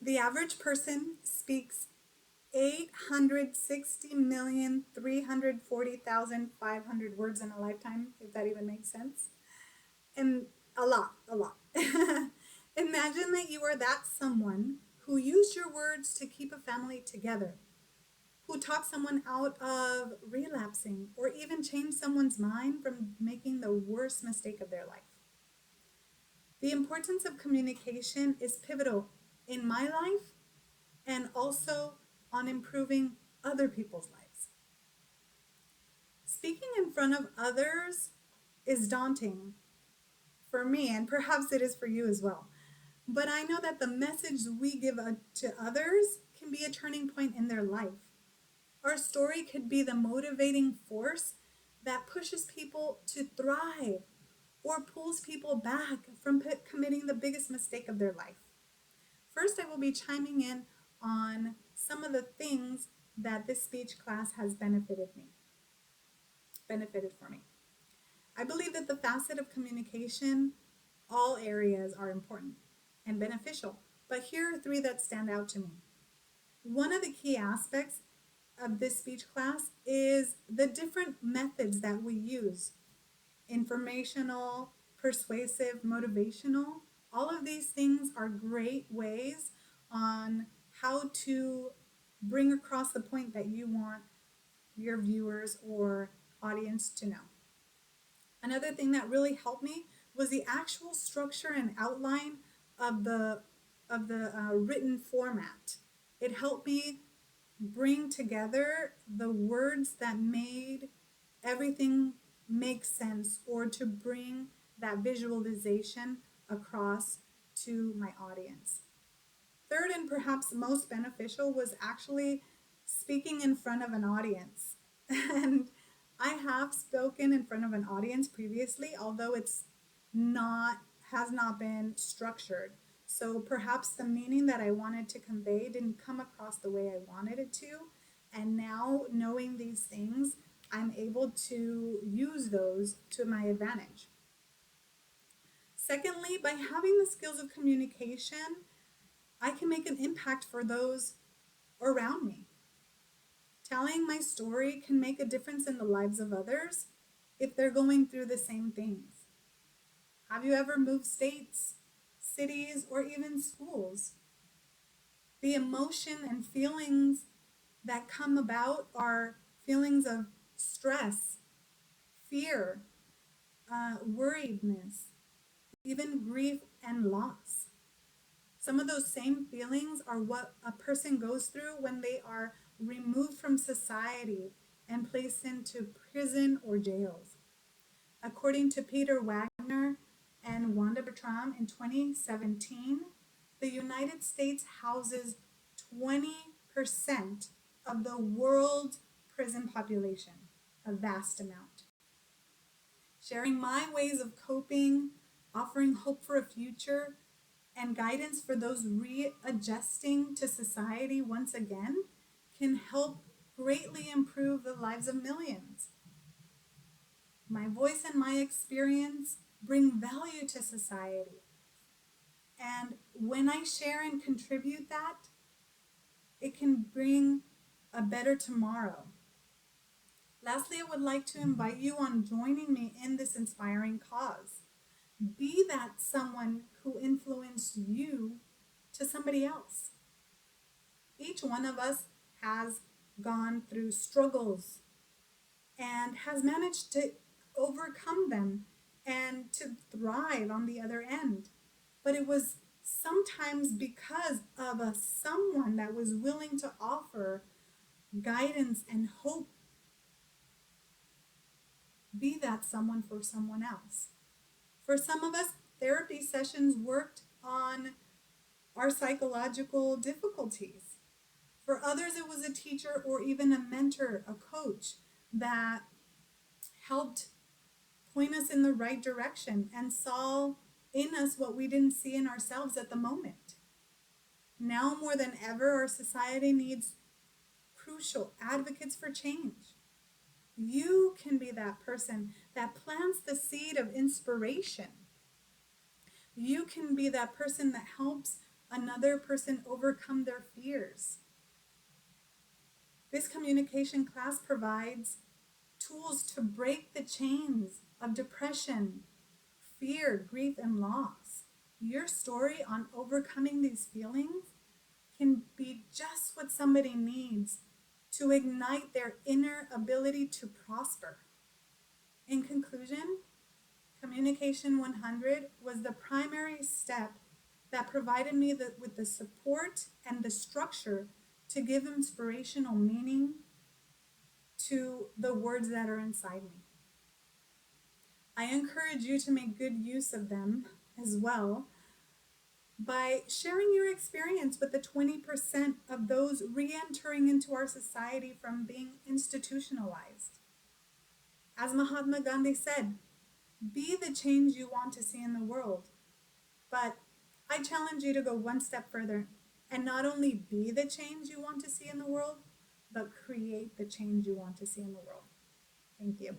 The average person speaks 860,340,500 words in a lifetime, if that even makes sense. And a lot, a lot. Imagine that you are that someone who used your words to keep a family together, who talked someone out of relapsing, or even changed someone's mind from making the worst mistake of their life. The importance of communication is pivotal in my life and also on improving other people's lives. Speaking in front of others is daunting for me, and perhaps it is for you as well. But I know that the message we give to others can be a turning point in their life. Our story could be the motivating force that pushes people to thrive or pulls people back from committing the biggest mistake of their life. First, I will be chiming in on some of the things that this speech class has benefited for me. I believe that the facet of communication, all areas are important and beneficial, but here are three that stand out to me. One of the key aspects of this speech class is the different methods that we use: informational, persuasive, motivational. All of these things are great ways on how to bring across the point that you want your viewers or audience to know. Another thing that really helped me was the actual structure and outline of the written format. It helped me bring together the words that made everything make sense, or to bring that visualization across to my audience. Third, and perhaps most beneficial, was actually speaking in front of an audience. And I have spoken in front of an audience previously, although has not been structured. So perhaps the meaning that I wanted to convey didn't come across the way I wanted it to. And now, knowing these things, I'm able to use those to my advantage. Secondly, by having the skills of communication, I can make an impact for those around me. Telling my story can make a difference in the lives of others if they're going through the same things. Have you ever moved states, cities, or even schools? The emotion and feelings that come about are feelings of stress, fear, worriedness, even grief and loss. Some of those same feelings are what a person goes through when they are removed from society and placed into prison or jails. According to Peter Wagner and Wanda Bertram in 2017, the United States houses 20% of the world's prison population, a vast amount. Sharing my ways of coping, offering hope for a future, and guidance for those readjusting to society once again can help greatly improve the lives of millions. My voice and my experience bring value to society. And when I share and contribute that, it can bring a better tomorrow. Lastly, I would like to invite you on joining me in this inspiring cause. Be that someone who influenced you to somebody else. Each one of us has gone through struggles and has managed to overcome them and to thrive on the other end. But it was sometimes because of someone that was willing to offer guidance and hope. Be that someone for someone else. For some of us, therapy sessions worked on our psychological difficulties. For others, it was a teacher or even a mentor, a coach that helped point us in the right direction and saw in us what we didn't see in ourselves at the moment. Now more than ever, our society needs crucial advocates for change. You can be that person that plants the seed of inspiration. You can be that person that helps another person overcome their fears. This communication class provides tools to break the chains of depression, fear, grief, and loss. Your story on overcoming these feelings can be just what somebody needs to ignite their inner ability to prosper. In conclusion, Communication 100 was the primary step that provided me with the support and the structure to give inspirational meaning to the words that are inside me. I encourage you to make good use of them as well by sharing your experience with the 20% of those re-entering into our society from being institutionalized. As Mahatma Gandhi said, be the change you want to see in the world. But I challenge you to go one step further and not only be the change you want to see in the world, but create the change you want to see in the world. Thank you.